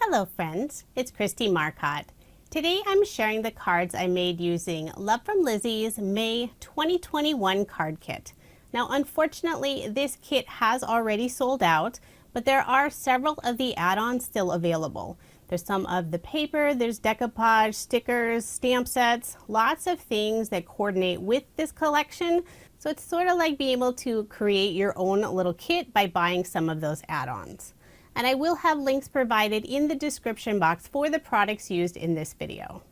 Hello friends, it's Kristie Marcotte. Today I'm sharing the cards I made using Love From Lizi's May 2021 card kit. Now unfortunately this kit has already sold out, but there are several of the add-ons still available. There's some of the paper, there's decoupage, stickers, stamp sets, lots of things that coordinate with this collection. So it's sort of like being able to create your own little kit by buying some of those add-ons. And I will have links provided in the description box for the products used in this video.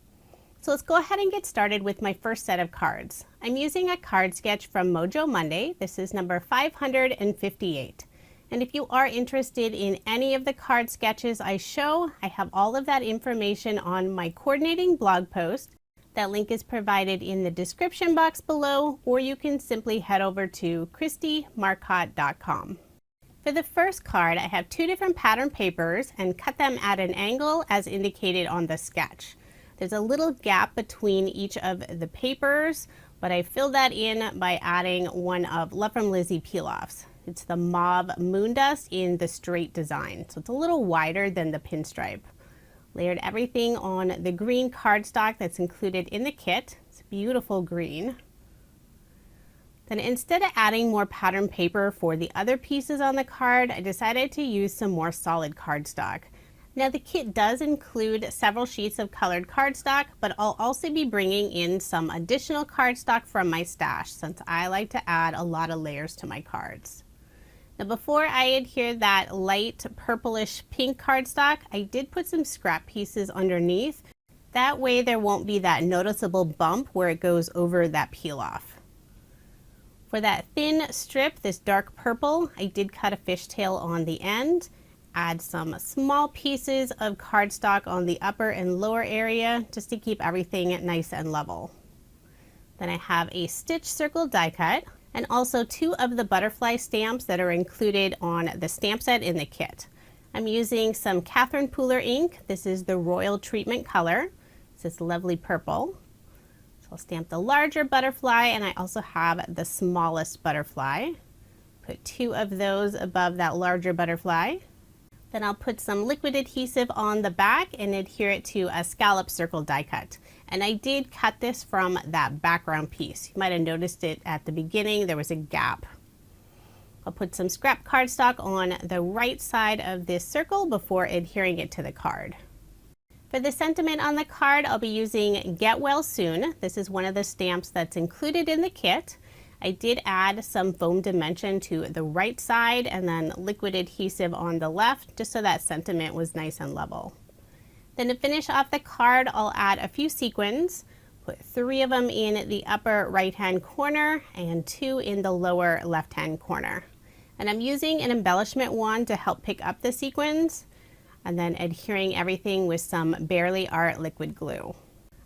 So let's go ahead and get started with my first set of cards. I'm using a card sketch from Mojo Monday. This is number 558. And if you are interested in any of the card sketches I show, I have all of that information on my coordinating blog post. That link is provided in the description box below, or you can simply head over to KristieMarcotte.com. For the first card, I have two different pattern papers and cut them at an angle as indicated on the sketch. There's a little gap between each of the papers, but I filled that in by adding one of Love From Lizi peel-offs. It's the Mauve Moondust in the straight design, so it's a little wider than the pinstripe. Layered everything on the green cardstock that's included in the kit. It's beautiful green. Then instead of adding more pattern paper for the other pieces on the card, I decided to use some more solid cardstock. Now the kit does include several sheets of colored cardstock, but I'll also be bringing in some additional cardstock from my stash since I like to add a lot of layers to my cards. Now before I adhere that light purplish pink cardstock, I did put some scrap pieces underneath. That way there won't be that noticeable bump where it goes over that peel off. For that thin strip, this dark purple, I did cut a fishtail on the end, add some small pieces of cardstock on the upper and lower area just to keep everything nice and level. Then I have a stitch circle die cut and also two of the butterfly stamps that are included on the stamp set in the kit. I'm using some Catherine Pooler ink. This is the Royal Treatment color. This is lovely purple. I'll stamp the larger butterfly, and I also have the smallest butterfly. Put two of those above that larger butterfly. Then I'll put some liquid adhesive on the back and adhere it to a scallop circle die cut. And I did cut this from that background piece. You might have noticed it at the beginning, there was a gap. I'll put some scrap cardstock on the right side of this circle before adhering it to the card. For the sentiment on the card, I'll be using Get Well Soon. This is one of the stamps that's included in the kit. I did add some foam dimension to the right side and then liquid adhesive on the left, just so that sentiment was nice and level. Then to finish off the card, I'll add a few sequins, put 3 of them in the upper right-hand corner and 2 in the lower left-hand corner. And I'm using an embellishment wand to help pick up the sequins, and then adhering everything with some Barely Art liquid glue.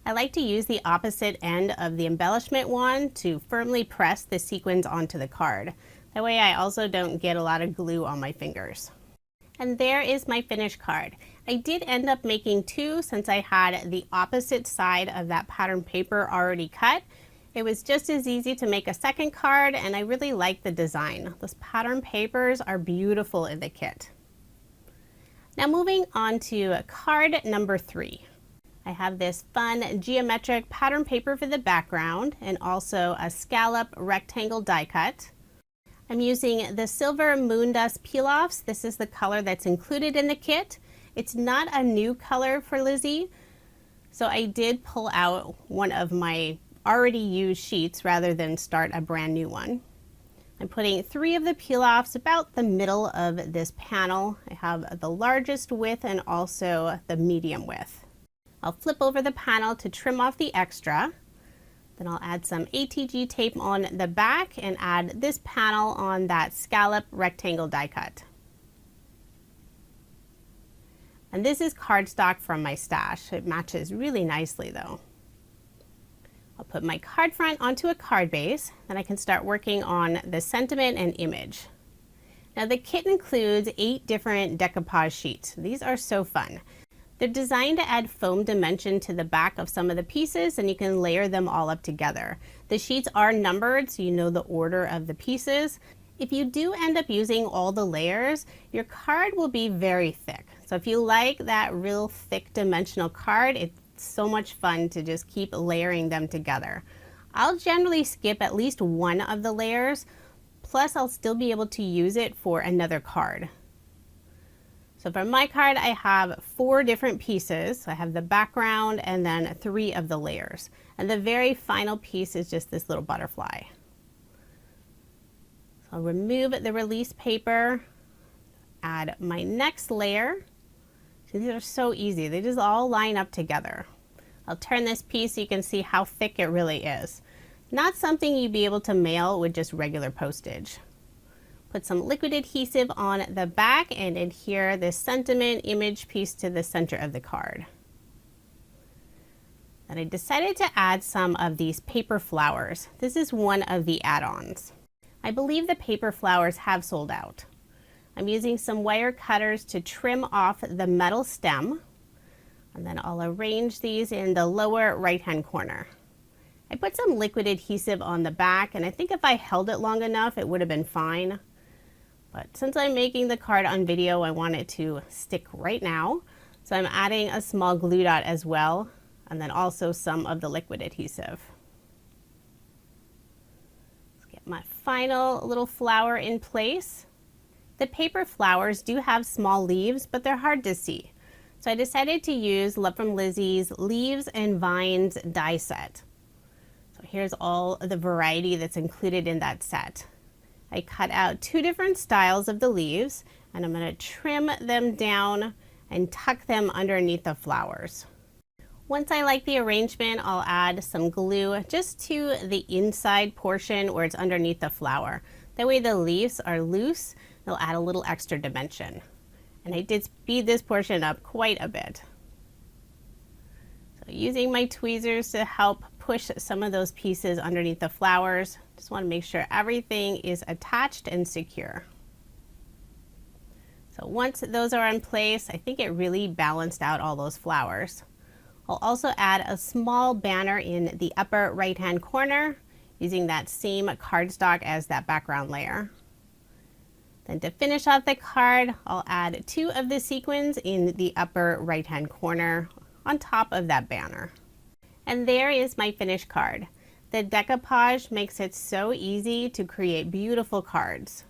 I like to use the opposite end of the embellishment wand to firmly press the sequins onto the card. That way I also don't get a lot of glue on my fingers. And there is my finished card. I did end up making 2 since I had the opposite side of that pattern paper already cut. It was just as easy to make a second card, and I really like the design. Those pattern papers are beautiful in the kit. Now moving on to card number 3. I have this fun geometric pattern paper for the background and also a scallop rectangle die cut. I'm using the Silver Moondust peel-offs. This is the color that's included in the kit. It's not a new color for Lizi, so I did pull out one of my already used sheets rather than start a brand new one. I'm putting 3 of the peel-offs about the middle of this panel. I have the largest width and also the medium width. I'll flip over the panel to trim off the extra. Then I'll add some ATG tape on the back and add this panel on that scallop rectangle die cut. And this is cardstock from my stash. It matches really nicely though. I'll put my card front onto a card base, then I can start working on the sentiment and image. Now the kit includes 8 different decoupage sheets. These are so fun. They're designed to add foam dimension to the back of some of the pieces, and you can layer them all up together. The sheets are numbered so you know the order of the pieces, If you do end up using all the layers, your card will be very thick. So if you like that real thick dimensional card, it's so much fun to just keep layering them together. I'll generally skip at least one of the layers, plus I'll still be able to use it for another card. So for my card, I have 4 different pieces. So I have the background and then 3 of the layers. And the very final piece is just this little butterfly. So I'll remove the release paper, add my next layer. So these are so easy. They just all line up together. I'll turn this piece so you can see how thick it really is. Not something you'd be able to mail with just regular postage. Put some liquid adhesive on the back and adhere this sentiment image piece to the center of the card. Then I decided to add some of these paper flowers. This is one of the add-ons. I believe the paper flowers have sold out. I'm using some wire cutters to trim off the metal stem, and then I'll arrange these in the lower right-hand corner. I put some liquid adhesive on the back, and I think if I held it long enough, it would have been fine. But since I'm making the card on video, I want it to stick right now. So I'm adding a small glue dot as well, and then also some of the liquid adhesive. Let's get my final little flower in place. The paper flowers do have small leaves, but they're hard to see. So I decided to use Love From Lizi's Leaves and Vines die set. So here's all the variety that's included in that set. I cut out 2 different styles of the leaves, and I'm going to trim them down and tuck them underneath the flowers. Once I like the arrangement, I'll add some glue just to the inside portion where it's underneath the flower. That way the leaves are loose, they'll add a little extra dimension. And I did speed this portion up quite a bit. So using my tweezers to help push some of those pieces underneath the flowers. Just want to make sure everything is attached and secure. So once those are in place, I think it really balanced out all those flowers. I'll also add a small banner in the upper right hand corner using that same cardstock as that background layer. Then to finish off the card, I'll add 2 of the sequins in the upper right hand corner on top of that banner. And there is my finished card. The decoupage makes it so easy to create beautiful cards.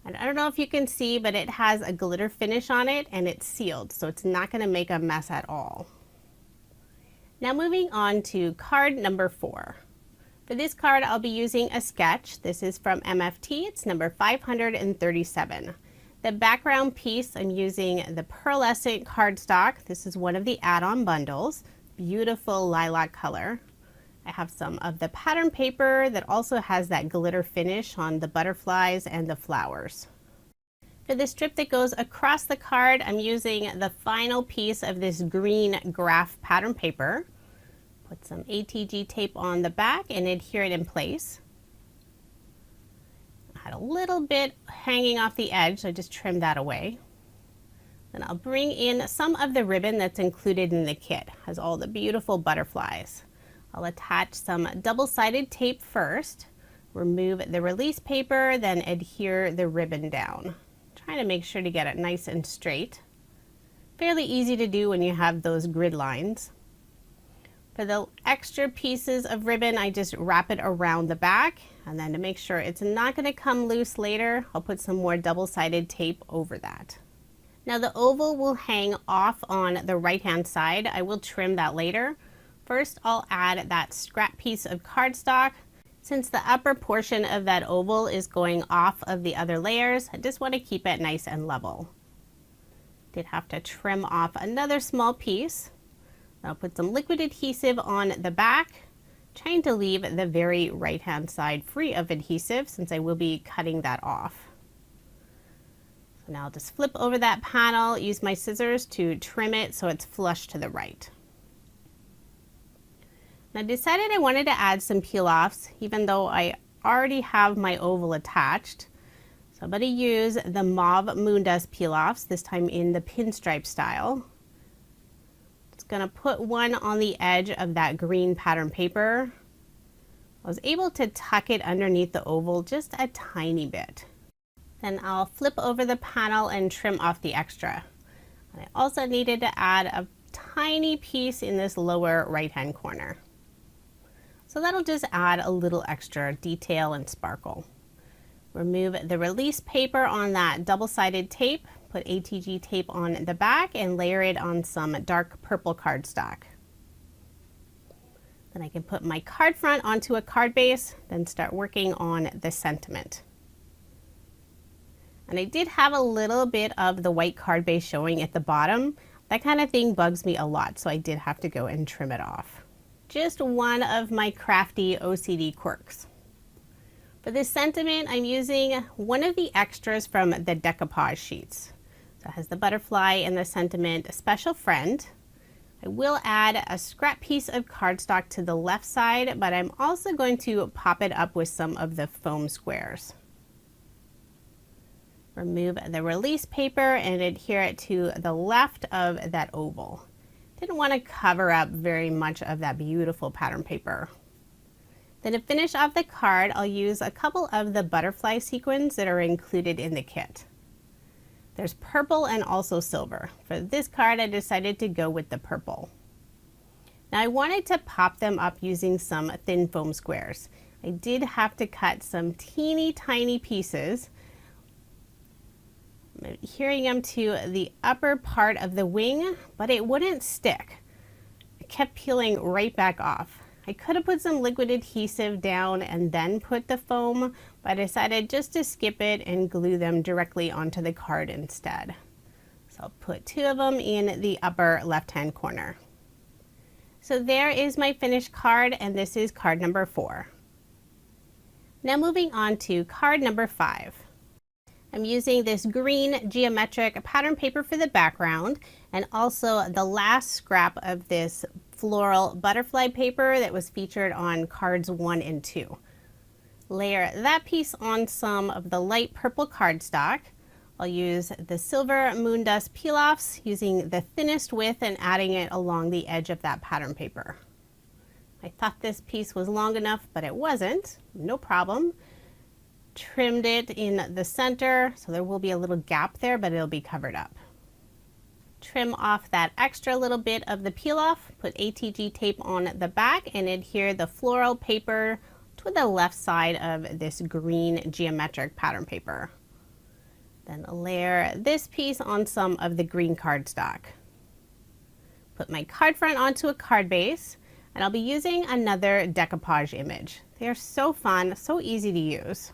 And I don't know if you can see, but it has a glitter finish on it and it's sealed, so it's not going to make a mess at all. Now moving on to card number 4. For this card, I'll be using a sketch. This is from MFT. It's number 537. The background piece, I'm using the pearlescent cardstock. This is one of the add-on bundles. Beautiful lilac color. I have some of the pattern paper that also has that glitter finish on the butterflies and the flowers. For the strip that goes across the card, I'm using the final piece of this green graph pattern paper. Put some ATG tape on the back and adhere it in place. I had a little bit hanging off the edge, so I just trimmed that away. Then I'll bring in some of the ribbon that's included in the kit. It has all the beautiful butterflies. I'll attach some double-sided tape first, remove the release paper, then adhere the ribbon down. Trying to make sure to get it nice and straight. Fairly easy to do when you have those grid lines. For the extra pieces of ribbon, I just wrap it around the back, and then to make sure it's not going to come loose later, I'll put some more double-sided tape over that. Now the oval will hang off on the right-hand side. I will trim that later. First, I'll add that scrap piece of cardstock. Since the upper portion of that oval is going off of the other layers, I just want to keep it nice and level. Did have to trim off another small piece. I'll put some liquid adhesive on the back, trying to leave the very right-hand side free of adhesive since I will be cutting that off. So now I'll just flip over that panel, use my scissors to trim it so it's flush to the right. Now I decided I wanted to add some peel-offs even though I already have my oval attached. So I'm going to use the Mauve Moondust peel-offs, this time in the pinstripe style. Going to put one on the edge of that green pattern paper. I was able to tuck it underneath the oval just a tiny bit. Then I'll flip over the panel and trim off the extra. And I also needed to add a tiny piece in this lower right-hand corner. So that'll just add a little extra detail and sparkle. Remove the release paper on that double-sided tape, put ATG tape on the back and layer it on some dark purple cardstock. Then I can put my card front onto a card base, then start working on the sentiment. And I did have a little bit of the white card base showing at the bottom. That kind of thing bugs me a lot, so I did have to go and trim it off. Just one of my crafty OCD quirks. For this sentiment, I'm using one of the extras from the decoupage sheets. So it has the butterfly and the sentiment special friend. I will add a scrap piece of cardstock to the left side, but I'm also going to pop it up with some of the foam squares. Remove the release paper and adhere it to the left of that oval. Didn't want to cover up very much of that beautiful pattern paper. Then to finish off the card, I'll use a couple of the butterfly sequins that are included in the kit. There's purple and also silver. For this card, I decided to go with the purple. Now I wanted to pop them up using some thin foam squares. I did have to cut some teeny tiny pieces, adhering them to the upper part of the wing, but it wouldn't stick. It kept peeling right back off. I could have put some liquid adhesive down and then put the foam, but I decided just to skip it and glue them directly onto the card instead. So I'll put two of them in the upper left-hand corner. So there is my finished card, and this is card number 4. Now moving on to card number 5. I'm using this green geometric pattern paper for the background, and also the last scrap of this floral butterfly paper that was featured on cards 1 and 2. Layer that piece on some of the light purple cardstock. I'll use the silver moon dust peel-offs, using the thinnest width and adding it along the edge of that pattern paper. I thought this piece was long enough, but it wasn't. No problem. Trimmed it in the center, so there will be a little gap there, but it'll be covered up. Trim off that extra little bit of the peel off, put ATG tape on the back and adhere the floral paper to the left side of this green geometric pattern paper. Then layer this piece on some of the green cardstock. Put my card front onto a card base, and I'll be using another decoupage image. They are so fun, so easy to use.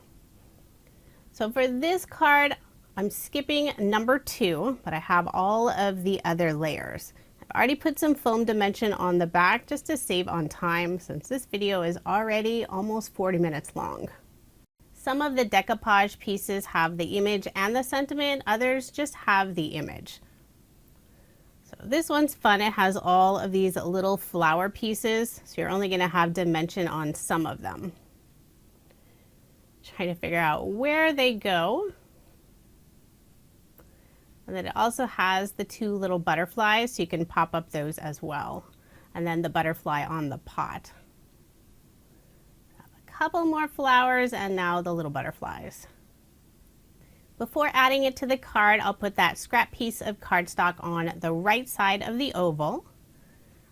So for this card, I'm skipping number 2, but I have all of the other layers. I've already put some foam dimension on the back just to save on time, since this video is already almost 40 minutes long. Some of the decoupage pieces have the image and the sentiment, others just have the image. So this one's fun. It has all of these little flower pieces, so you're only going to have dimension on some of them. Trying to figure out where they go. And then it also has the 2 little butterflies, so you can pop up those as well. And then the butterfly on the pot. Have a couple more flowers and now the little butterflies. Before adding it to the card, I'll put that scrap piece of cardstock on the right side of the oval.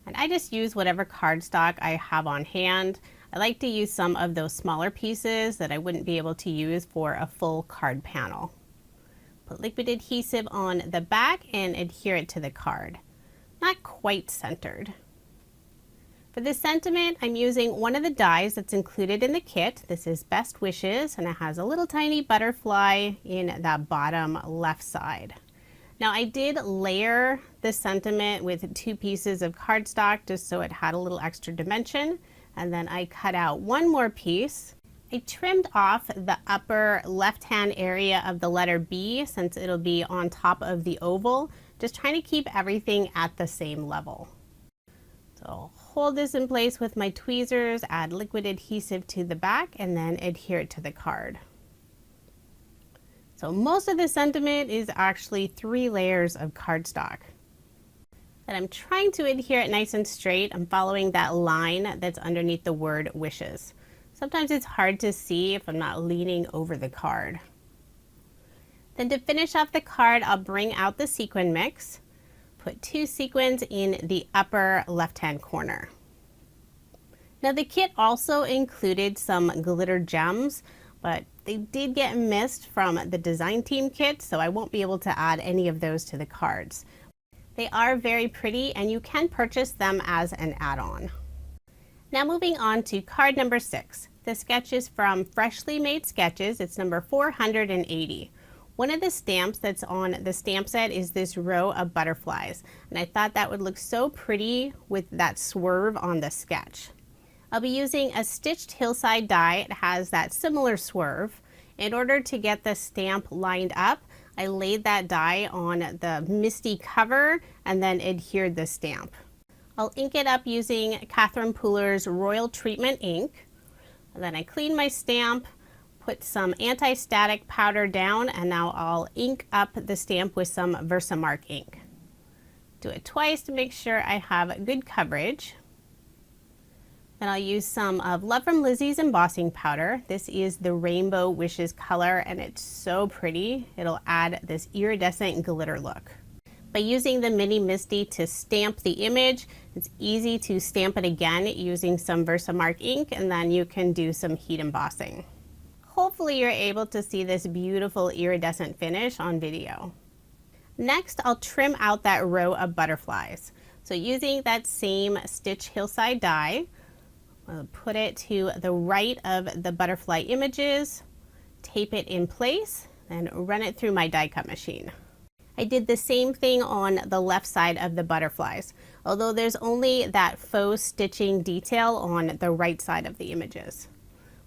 And I just use whatever cardstock I have on hand. I like to use some of those smaller pieces that I wouldn't be able to use for a full card panel. Put liquid adhesive on the back and adhere it to the card. Not quite centered. For the sentiment, I'm using one of the dies that's included in the kit. This is Best Wishes, and it has a little tiny butterfly in that bottom left side. Now I did layer the sentiment with 2 pieces of cardstock just so it had a little extra dimension, and then I cut out one more piece. I trimmed off the upper left-hand area of the letter B since it'll be on top of the oval, just trying to keep everything at the same level. So I'll hold this in place with my tweezers, add liquid adhesive to the back, and then adhere it to the card. So most of the sentiment is actually 3 layers of cardstock. And I'm trying to adhere it nice and straight. I'm following that line that's underneath the word wishes. Sometimes it's hard to see if I'm not leaning over the card. Then to finish off the card, I'll bring out the sequin mix, put 2 sequins in the upper left-hand corner. Now the kit also included some glitter gems, but they did get missed from the design team kit, so I won't be able to add any of those to the cards. They are very pretty and you can purchase them as an add-on. Now moving on to card number 6. The sketch is from Freshly Made Sketches. It's number 480. One of the stamps that's on the stamp set is this row of butterflies, and I thought that would look so pretty with that swerve on the sketch. I'll be using a stitched Hillside die. It has that similar swerve. In order to get the stamp lined up, I laid that die on the misty cover and then adhered the stamp. I'll ink it up using Catherine Pooler's Royal Treatment ink. And then I clean my stamp, put some anti-static powder down, and now I'll ink up the stamp with some Versamark ink. Do it twice to make sure I have good coverage. Then I'll use some of Love From Lizi's embossing powder. This is the Rainbow Wishes color and it's so pretty. It'll add this iridescent glitter look. By using the Mini Misty to stamp the image, it's easy to stamp it again using some Versamark ink, and then you can do some heat embossing. Hopefully you're able to see this beautiful iridescent finish on video. Next, I'll trim out that row of butterflies. So using that same Stitch Hillside die, I'll put it to the right of the butterfly images, tape it in place, and run it through my die cut machine. I did the same thing on the left side of the butterflies, although there's only that faux stitching detail on the right side of the images.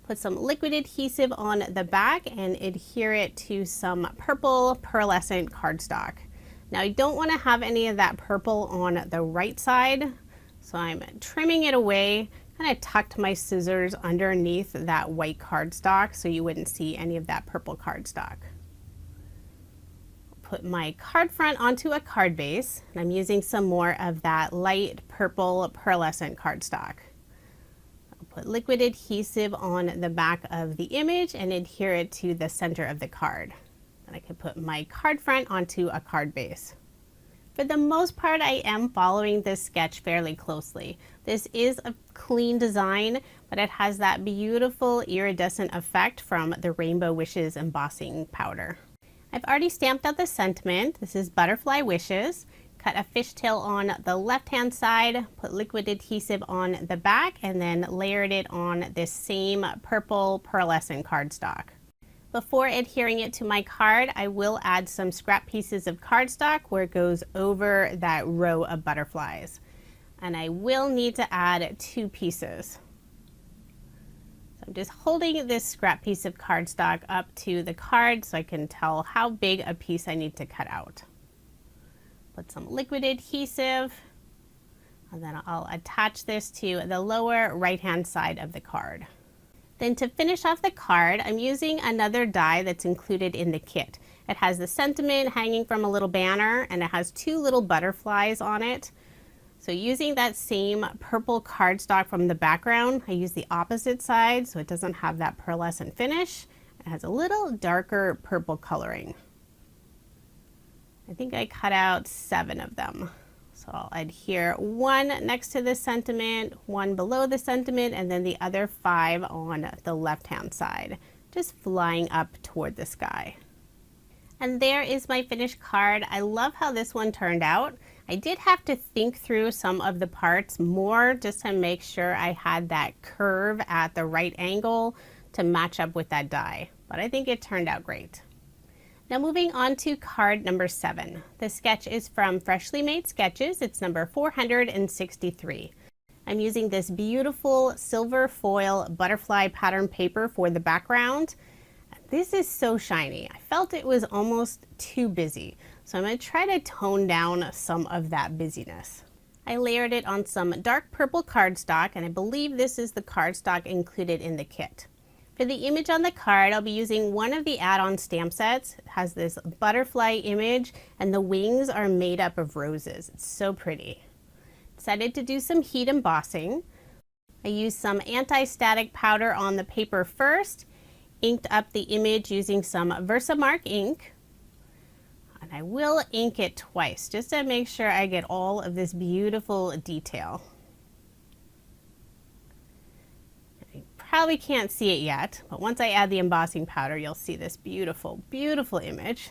Put some liquid adhesive on the back and adhere it to some purple pearlescent cardstock. Now I don't want to have any of that purple on the right side, so I'm trimming it away. Kind of tucked my scissors underneath that white cardstock so you wouldn't see any of that purple cardstock. Put my card front onto a card base, and I'm using some more of that light purple pearlescent cardstock. I'll put liquid adhesive on the back of the image and adhere it to the center of the card. And I can put my card front onto a card base. For the most part, I am following this sketch fairly closely. This is a clean design, but it has that beautiful iridescent effect from the Rainbow Wishes embossing powder. I've already stamped out the sentiment. This is Butterfly Wishes. Cut a fishtail on the left-hand side, put liquid adhesive on the back, and then layered it on this same purple pearlescent cardstock. Before adhering it to my card, I will add some scrap pieces of cardstock where it goes over that row of butterflies. And I will need to add 2 pieces. So I'm just holding this scrap piece of cardstock up to the card so I can tell how big a piece I need to cut out. Put some liquid adhesive, and then I'll attach this to the lower right-hand side of the card. Then to finish off the card, I'm using another die that's included in the kit. It has the sentiment hanging from a little banner, and it has 2 little butterflies on it. So using that same purple cardstock from the background, I use the opposite side so it doesn't have that pearlescent finish. It has a little darker purple coloring. I think I cut out 7 of them. So I'll adhere 1 next to the sentiment, 1 below the sentiment, and then the other 5 on the left-hand side, just flying up toward the sky. And there is my finished card. I love how this one turned out. I did have to think through some of the parts more just to make sure I had that curve at the right angle to match up with that die, but I think it turned out great. Now moving on to card number 7. The sketch is from Freshly Made Sketches. It's number 463. I'm using this beautiful silver foil butterfly pattern paper for the background. This is so shiny. I felt it was almost too busy, so I'm going to try to tone down some of that busyness. I layered it on some dark purple cardstock, and I believe this is the cardstock included in the kit. For the image on the card, I'll be using one of the add-on stamp sets. It has this butterfly image, and the wings are made up of roses. It's so pretty. Decided to do some heat embossing. I used some anti-static powder on the paper first, inked up the image using some Versamark ink, And I will ink it twice just to make sure I get all of this beautiful detail. You probably can't see it yet, but once I add the embossing powder, you'll see this beautiful, beautiful image.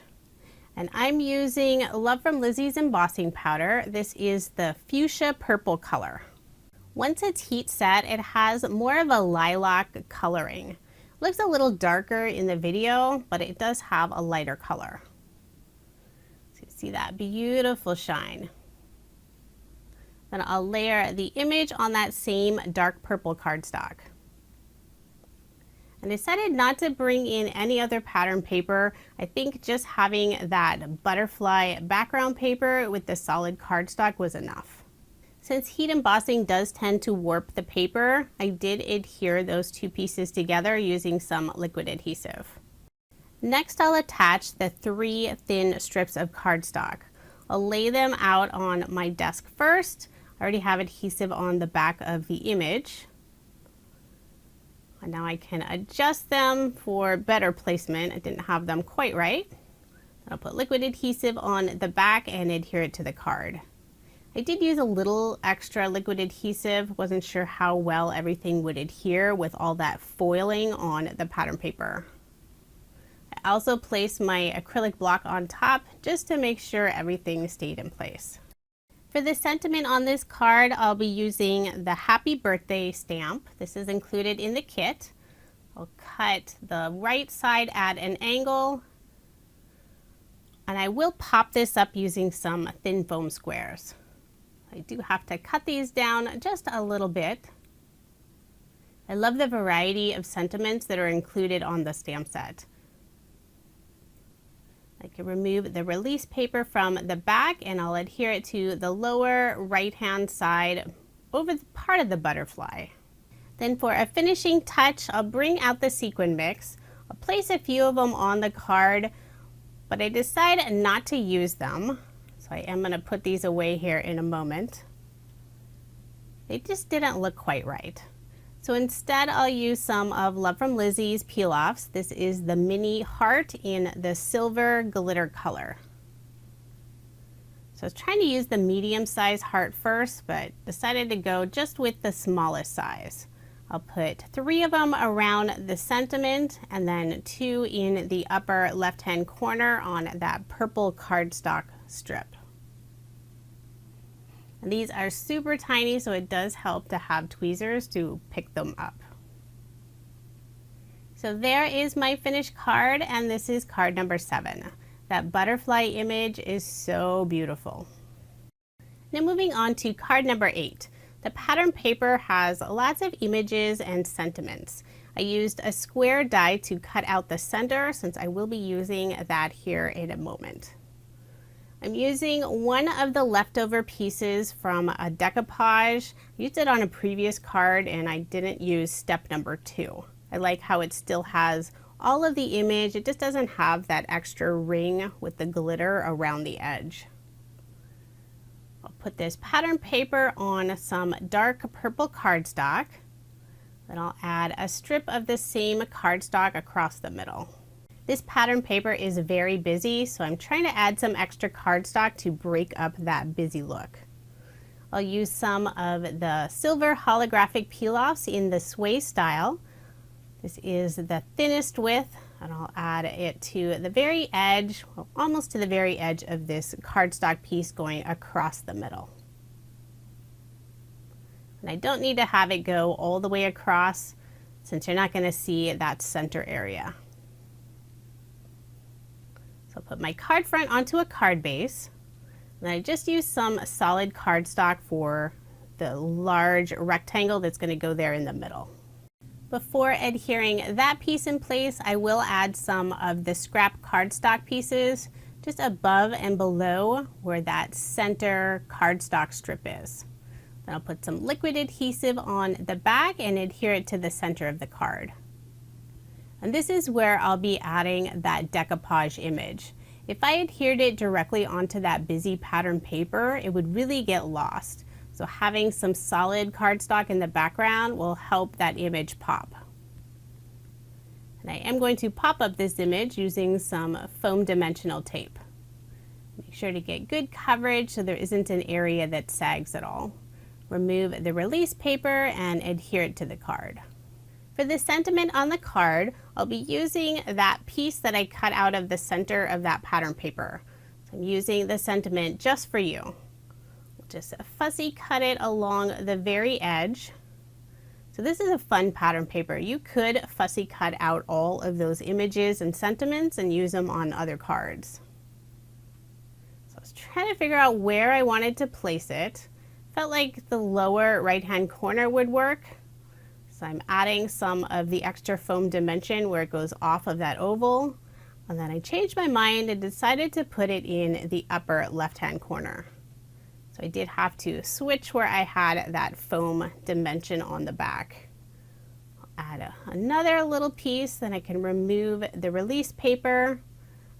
And I'm using Love From Lizi's embossing powder. This is the Fuschia Purple color. Once it's heat set, it has more of a lilac coloring. Looks a little darker in the video, but it does have a lighter color. So you see that beautiful shine. Then I'll layer the image on that same dark purple cardstock. I decided not to bring in any other pattern paper. I think just having that butterfly background paper with the solid cardstock was enough. Since heat embossing does tend to warp the paper, I did adhere those two pieces together using some liquid adhesive. Next, I'll attach the 3 thin strips of cardstock. I'll lay them out on my desk first. I already have adhesive on the back of the image. And now I can adjust them for better placement. I didn't have them quite right. I'll put liquid adhesive on the back and adhere it to the card. I did use a little extra liquid adhesive. Wasn't sure how well everything would adhere with all that foiling on the pattern paper. I also placed my acrylic block on top just to make sure everything stayed in place. For the sentiment on this card, I'll be using the Happy Birthday stamp. This is included in the kit. I'll cut the right side at an angle, and I will pop this up using some thin foam squares. I do have to cut these down just a little bit. I love the variety of sentiments that are included on the stamp set. I can remove the release paper from the back and I'll adhere it to the lower right-hand side over the part of the butterfly. Then for a finishing touch, I'll bring out the sequin mix. I'll place a few of them on the card, but I decided not to use them. So I am going to put these away here in a moment. They just didn't look quite right. So instead I'll use some of Love From Lizi's peel-offs. This is the mini heart in the silver glitter color. So I was trying to use the medium size heart first, but decided to go just with the smallest size. I'll put 3 of them around the sentiment and then 2 in the upper left-hand corner on that purple cardstock strip. And these are super tiny, so it does help to have tweezers to pick them up. So there is my finished card, and this is card number 7. That butterfly image is so beautiful. Now moving on to card number 8. The pattern paper has lots of images and sentiments. I used a square die to cut out the center since I will be using that here in a moment. I'm using one of the leftover pieces from a decoupage. I used it on a previous card and I didn't use step number 2. I like how it still has all of the image. It just doesn't have that extra ring with the glitter around the edge. I'll put this pattern paper on some dark purple cardstock. Then I'll add a strip of the same cardstock across the middle. This pattern paper is very busy, so I'm trying to add some extra cardstock to break up that busy look. I'll use some of the silver holographic peel-offs in the sway style. This is the thinnest width, and I'll add it to the very edge, well, almost to the very edge of this cardstock piece going across the middle. And I don't need to have it go all the way across since you're not going to see that center area. So I'll put my card front onto a card base, and I just use some solid cardstock for the large rectangle that's going to go there in the middle. Before adhering that piece in place, I will add some of the scrap cardstock pieces just above and below where that center cardstock strip is. Then I'll put some liquid adhesive on the back and adhere it to the center of the card. And this is where I'll be adding that decoupage image. If I adhered it directly onto that busy pattern paper, it would really get lost. So having some solid cardstock in the background will help that image pop. And I am going to pop up this image using some foam dimensional tape. Make sure to get good coverage so there isn't an area that sags at all. Remove the release paper and adhere it to the card. For the sentiment on the card, I'll be using that piece that I cut out of the center of that pattern paper. So I'm using the sentiment just for you. Just fussy cut it along the very edge. So this is a fun pattern paper. You could fussy cut out all of those images and sentiments and use them on other cards. So I was trying to figure out where I wanted to place it. Felt like the lower right-hand corner would work. So I'm adding some of the extra foam dimension where it goes off of that oval. And then I changed my mind and decided to put it in the upper left-hand corner. So I did have to switch where I had that foam dimension on the back. I'll add another little piece, then I can remove the release paper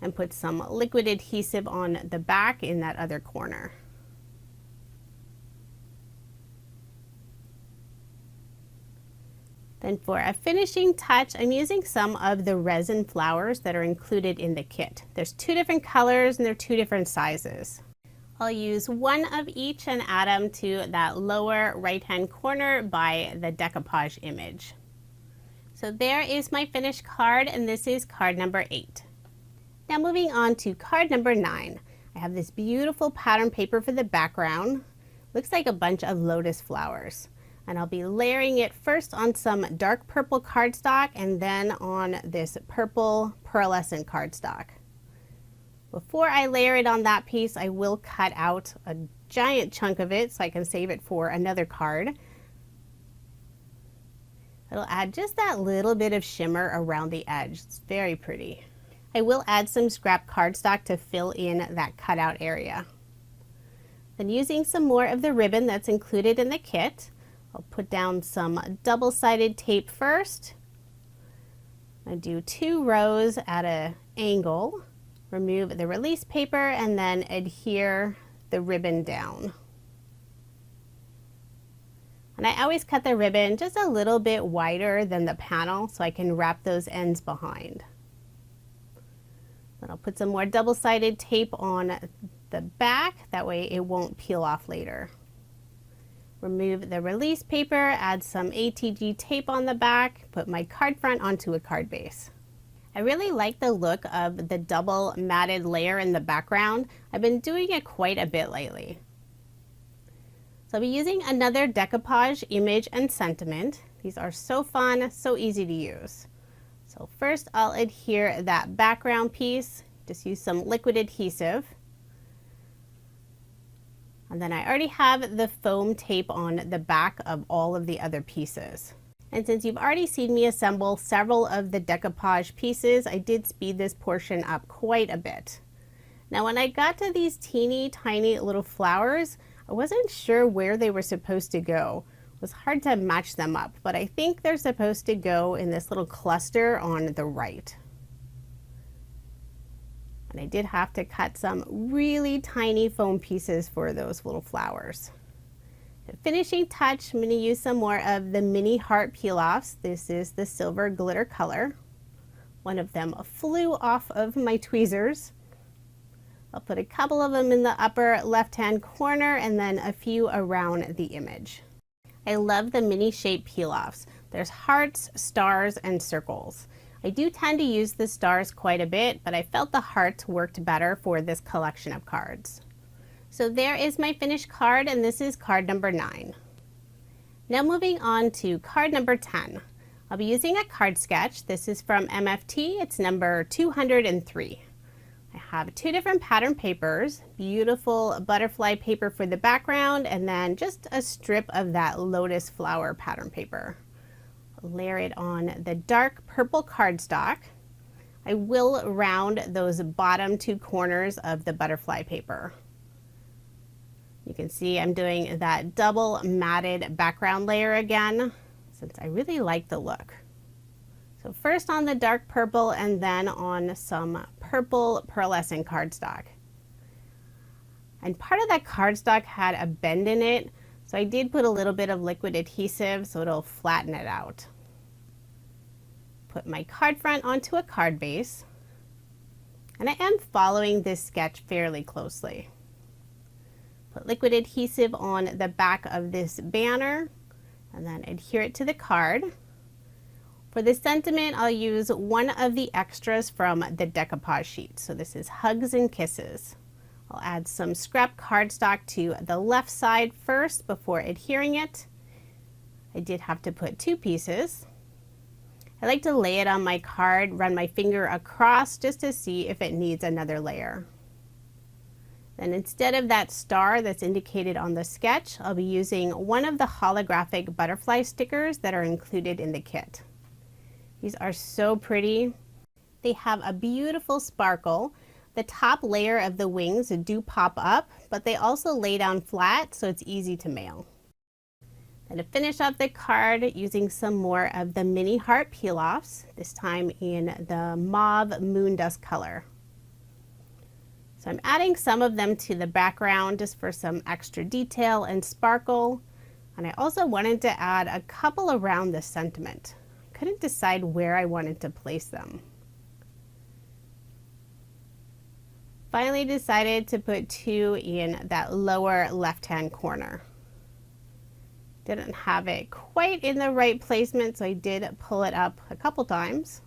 and put some liquid adhesive on the back in that other corner. Then for a finishing touch, I'm using some of the resin flowers that are included in the kit. There's 2 different colors and they're 2 different sizes. I'll use one of each and add them to that lower right-hand corner by the decoupage image. So there is my finished card, and this is card number 8. Now moving on to card number 9. I have this beautiful pattern paper for the background. Looks like a bunch of lotus flowers. And I'll be layering it first on some dark purple cardstock and then on this purple pearlescent cardstock. Before I layer it on that piece, I will cut out a giant chunk of it so I can save it for another card. It'll add just that little bit of shimmer around the edge. It's very pretty. I will add some scrap cardstock to fill in that cutout area. Then using some more of the ribbon that's included in the kit, I'll put down some double-sided tape first. I do 2 rows at an angle. Remove the release paper and then adhere the ribbon down. And I always cut the ribbon just a little bit wider than the panel so I can wrap those ends behind. Then I'll put some more double-sided tape on the back, that way it won't peel off later. Remove the release paper, add some ATG tape on the back, put my card front onto a card base. I really like the look of the double matted layer in the background. I've been doing it quite a bit lately. So I'll be using another decoupage image and sentiment. These are so fun, so easy to use. So first I'll adhere that background piece, just use some liquid adhesive. And then I already have the foam tape on the back of all of the other pieces. And since you've already seen me assemble several of the decoupage pieces, I did speed this portion up quite a bit. Now when I got to these teeny tiny little flowers, I wasn't sure where they were supposed to go. It was hard to match them up, but I think they're supposed to go in this little cluster on the right. And I did have to cut some really tiny foam pieces for those little flowers. The finishing touch, I'm going to use some more of the mini heart peel-offs. This is the silver glitter color. One of them flew off of my tweezers. I'll put a couple of them in the upper left-hand corner and then a few around the image. I love the mini shape peel-offs. There's hearts, stars, and circles. I do tend to use the stars quite a bit, but I felt the hearts worked better for this collection of cards. So there is my finished card, and this is card number 9. Now moving on to card number 10. I'll be using a card sketch. This is from MFT. It's number 203. I have 2 different pattern papers, beautiful butterfly paper for the background, and then just a strip of that lotus flower pattern paper. I'll layer it on the dark purple cardstock. I will round those bottom 2 corners of the butterfly paper. You can see I'm doing that double matted background layer again, since I really like the look. So first on the dark purple and then on some purple pearlescent cardstock. And part of that cardstock had a bend in it, so I did put a little bit of liquid adhesive so it'll flatten it out. Put my card front onto a card base. And I am following this sketch fairly closely. Put liquid adhesive on the back of this banner and then adhere it to the card. For the sentiment, I'll use one of the extras from the decoupage sheet. So this is Hugs and Kisses. I'll add some scrap cardstock to the left side first before adhering it. I did have to put 2 pieces. I like to lay it on my card, run my finger across just to see if it needs another layer. Then instead of that star that's indicated on the sketch, I'll be using one of the holographic butterfly stickers that are included in the kit. These are so pretty. They have a beautiful sparkle. The top layer of the wings do pop up, but they also lay down flat, so it's easy to mail. And to finish up the card, using some more of the mini heart peel-offs, this time in the mauve moon dust color. So I'm adding some of them to the background just for some extra detail and sparkle. And I also wanted to add a couple around the sentiment. Couldn't decide where I wanted to place them. Finally decided to put 2 in that lower left-hand corner. Didn't have it quite in the right placement, so I did pull it up a couple times.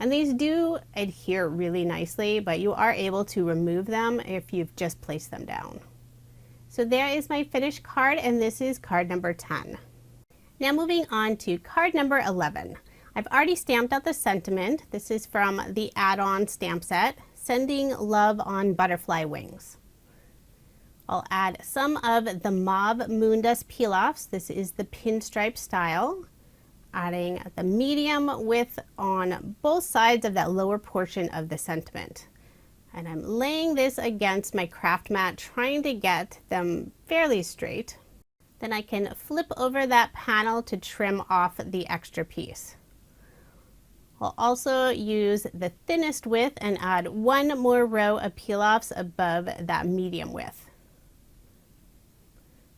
And these do adhere really nicely, but you are able to remove them if you've just placed them down. So there is my finished card, and this is card number 10. Now moving on to card number 11. I've already stamped out the sentiment. This is from the add-on stamp set, Sending Love on Butterfly Wings. I'll add some of the mauve moon dust peel-offs. This is the pinstripe style. Adding the medium width on both sides of that lower portion of the sentiment. And I'm laying this against my craft mat, trying to get them fairly straight. Then I can flip over that panel to trim off the extra piece. I'll also use the thinnest width and add 1 more row of peel-offs above that medium width.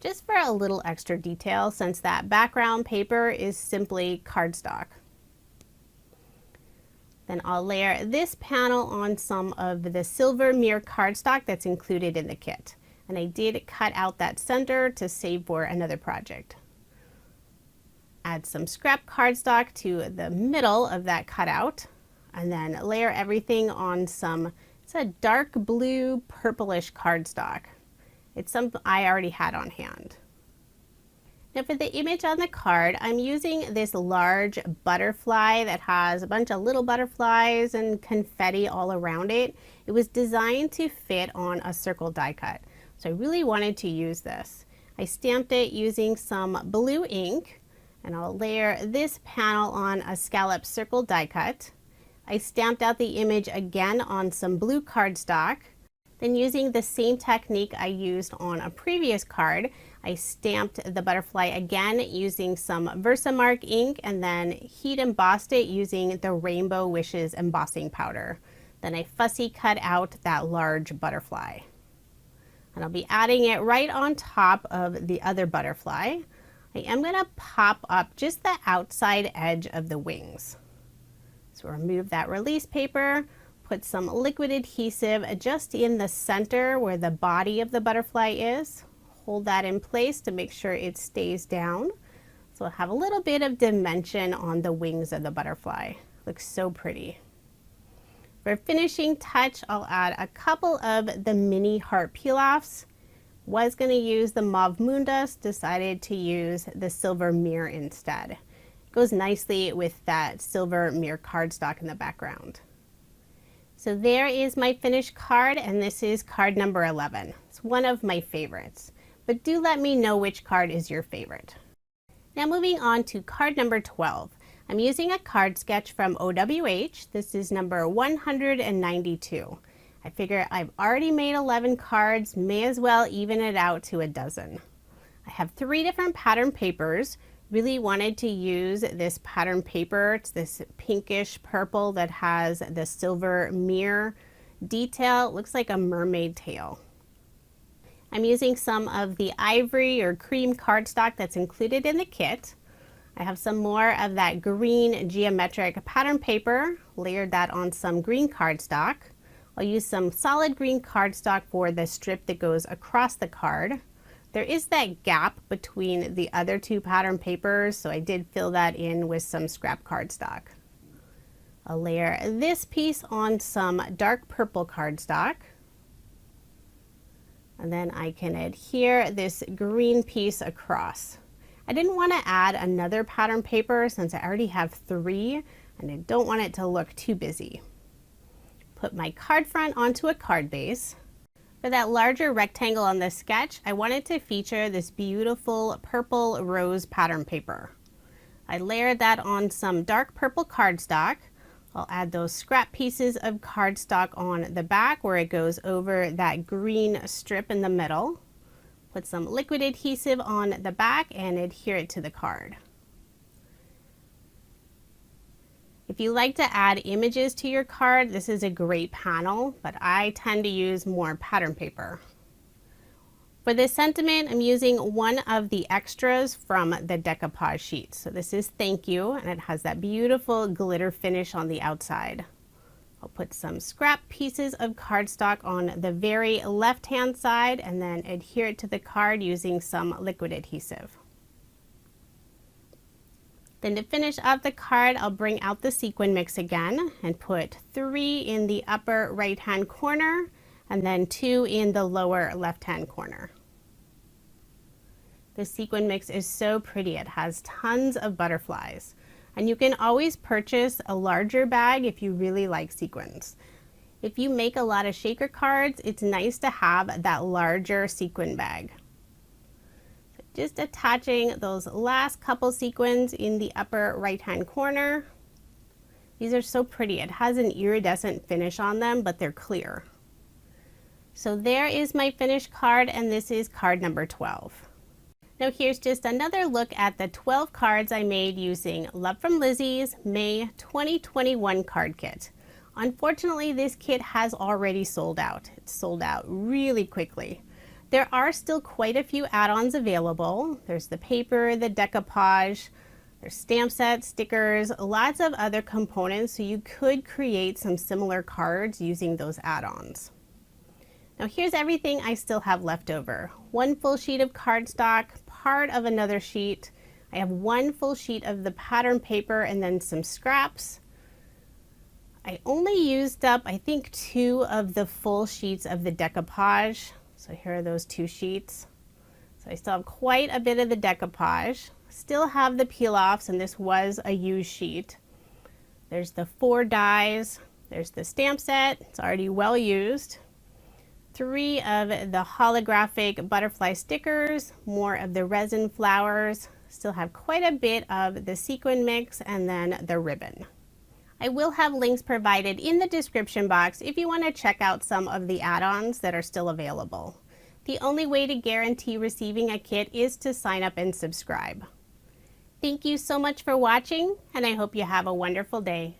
Just for a little extra detail, since that background paper is simply cardstock. Then I'll layer this panel on some of the silver mirror cardstock that's included in the kit. And I did cut out that center to save for another project. Add some scrap cardstock to the middle of that cutout, and then layer everything on some, it's a dark blue purplish cardstock. It's something I already had on hand. Now for the image on the card, I'm using this large butterfly that has a bunch of little butterflies and confetti all around it. It was designed to fit on a circle die cut. So I really wanted to use this. I stamped it using some blue ink, and I'll layer this panel on a scallop circle die cut. I stamped out the image again on some blue cardstock. Then using the same technique I used on a previous card, I stamped the butterfly again using some Versamark ink and then heat embossed it using the Rainbow Wishes embossing powder. Then I fussy cut out that large butterfly. And I'll be adding it right on top of the other butterfly. I am going to pop up just the outside edge of the wings. So remove that release paper, put some liquid adhesive just in the center where the body of the butterfly is. Hold that in place to make sure it stays down. So I'll have a little bit of dimension on the wings of the butterfly. Looks so pretty. For a finishing touch, I'll add a couple of the mini heart peel-offs. Was going to use the mauve moon dust, decided to use the silver mirror instead. It goes nicely with that silver mirror cardstock in the background. So there is my finished card, and this is card number 11. It's one of my favorites, but do let me know which card is your favorite. Now moving on to card number 12. I'm using a card sketch from OWH. This is number 192. I figure I've already made 11 cards, may as well even it out to a dozen. I have 3 different pattern papers. Really wanted to use this pattern paper. It's this pinkish purple that has the silver mirror detail. It looks like a mermaid tail. I'm using some of the ivory or cream cardstock that's included in the kit. I have some more of that green geometric pattern paper, layered that on some green cardstock. I'll use some solid green cardstock for the strip that goes across the card. There is that gap between the other two pattern papers, so I did fill that in with some scrap cardstock. I'll layer this piece on some dark purple cardstock. And then I can adhere this green piece across. I didn't want to add another pattern paper since I already have 3 and I don't want it to look too busy. Put my card front onto a card base. For that larger rectangle on the sketch, I wanted to feature this beautiful purple rose pattern paper. I layered that on some dark purple cardstock. I'll add those scrap pieces of cardstock on the back where it goes over that green strip in the middle. Put some liquid adhesive on the back and adhere it to the card. If you like to add images to your card, this is a great panel, but I tend to use more pattern paper. For this sentiment, I'm using one of the extras from the decoupage sheet. So this is Thank You, and it has that beautiful glitter finish on the outside. I'll put some scrap pieces of cardstock on the very left-hand side and then adhere it to the card using some liquid adhesive. Then to finish up the card, I'll bring out the sequin mix again and put 3 in the upper right-hand corner and then 2 in the lower left-hand corner. The sequin mix is so pretty. It has tons of butterflies. And you can always purchase a larger bag if you really like sequins. If you make a lot of shaker cards, it's nice to have that larger sequin bag. So just attaching those last couple sequins in the upper right-hand corner. These are so pretty. It has an iridescent finish on them, but they're clear. So there is my finished card, and this is card number 12. Now here's just another look at the 12 cards I made using Love From Lizi's May 2021 card kit. Unfortunately, this kit has already sold out. It's sold out really quickly. There are still quite a few add-ons available. There's the paper, the decoupage, there's stamp sets, stickers, lots of other components, so you could create some similar cards using those add-ons. Now here's everything I still have left over. 1 full sheet of cardstock, part of another sheet. I have 1 full sheet of the pattern paper and then some scraps. I only used up, I think, 2 of the full sheets of the decoupage. So here are those 2 sheets. So I still have quite a bit of the decoupage. Still have the peel-offs, and this was a used sheet. There's the 4 dies. There's the stamp set. It's already well used. 3 of the holographic butterfly stickers, more of the resin flowers, still have quite a bit of the sequin mix, and then the ribbon. I will have links provided in the description box if you want to check out some of the add-ons that are still available. The only way to guarantee receiving a kit is to sign up and subscribe. Thank you so much for watching, and I hope you have a wonderful day.